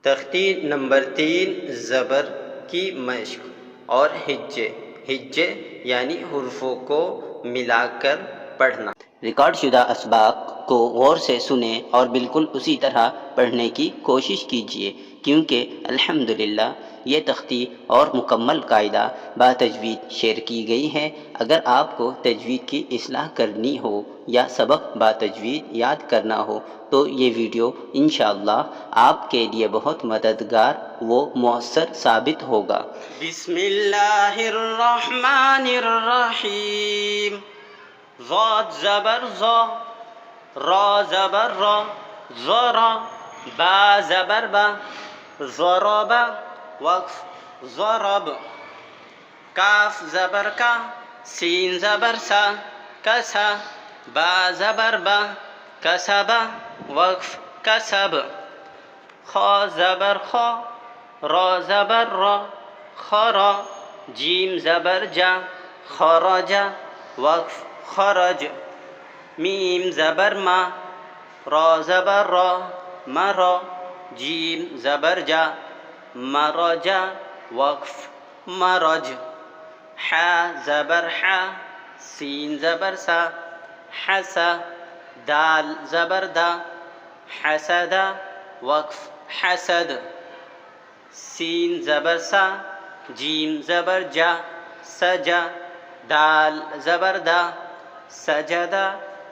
तख्ती नंबर 3 ज़बर की मश्क और हिज्जे। हिज्जे यानी हुर्फ़ों को मिलाकर पढ़ना। रिकॉर्ड शुदा असबाक को गौर से सुने और बिल्कुल उसी तरह पढ़ने की कोशिश कीजिए, क्योंकि अल्हम्दुलिल्लाह ये तख्ती और मुकम्मल कायदा बातजवीद शेयर की गई है। अगर आपको तजवीद की इस्लाह करनी हो या सबक बातजवीद याद करना हो तो ये वीडियो इंशाअल्लाह आपके लिए बहुत मददगार व मौसर साबित होगा। बिस्मिल्लाहिर रहमानिर रहीम। ज़ाद ज़बर ज़ा, रा ज़बर रा, ज़रा, बा ज़बर बा, ज़रबा, वक्फ ज़रब, काफ ज़बर का, सीन ज़बर सा, कसा, बा ज़बर बा, कसबा, वक्फ कसब, खा ज़बर खा, रा ज़बर रा, खरा, जीम ज़बर जा, खरजा, वक्फ खरज, मीम ज़बर मा, रा ज़बर रा, मरा, जीम ज़बर जा, मरजा, वक्फ मरज, हा ज़बर हा, सीन ज़बर सा, हसा, दाल ज़बर दा, हसदा, वक्फ हसद, सीन ज़बर सा, जीम ज़बर जा, सजा, दाल ज़बर दा, सजदा,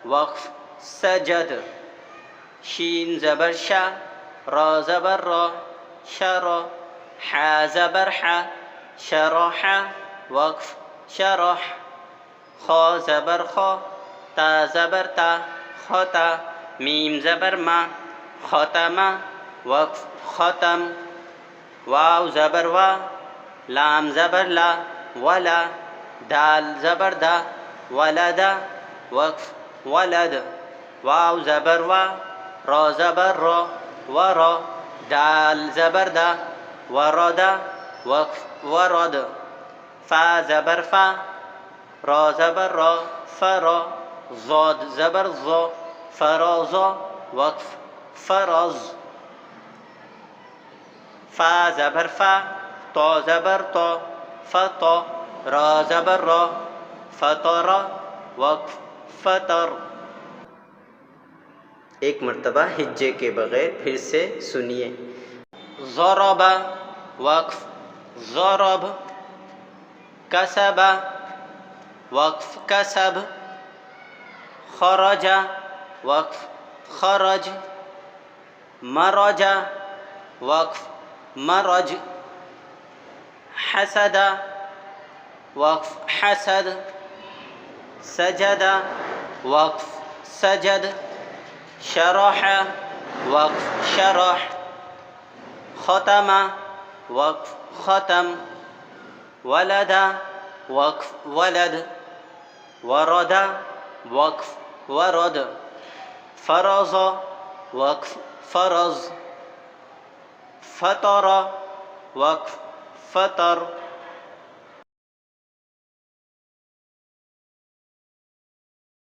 वक्फ सजद, शीन ज़बर शा, रा ज़बर रा, शरा, हा ज़बर हा, शरहा, वक्फ शरह, खा ज़बर खा, ता ज़बर ता, खता, मीम ज़बर मा, खतमा, वक्फ खतम, वाव ज़बर वा, लाम ज़बर ला, वला, दाल ज़बर दा, वलदा, वक्फ वलद, वाव ज़बर वा, रा ज़बर रा, वरा, दाल ज़बर दा, वरदा, वक्फ वरद, फा ज़बर फा, रा ज़बर रा, फरा, ज़ाद ज़बर ज़ा, फराज़ा, वक्फ फरज़, फा ज़बर फा, ता ज़बर ता, फता, रा ज़बर रा, फतरा, वक्फ फतर। एक मरतबा हिज्जे के बगैर फिर से सुनिए। ज़रबा, वक्फ ज़रब, कसबा, वक्फ कसब, खरजा, वक्फ खरज, मरजा, वक्फ मरज, हसदा, वक्फ हसद, सजदा, वक्फ सजद, शरह, वक्फ शरह, खतमा, वक्फ खतम, वलदा, वक्फ वलद, वरदा, वक्फ वरद, फरज़, वक्फ फरज़, फतर, वक्फ फतर।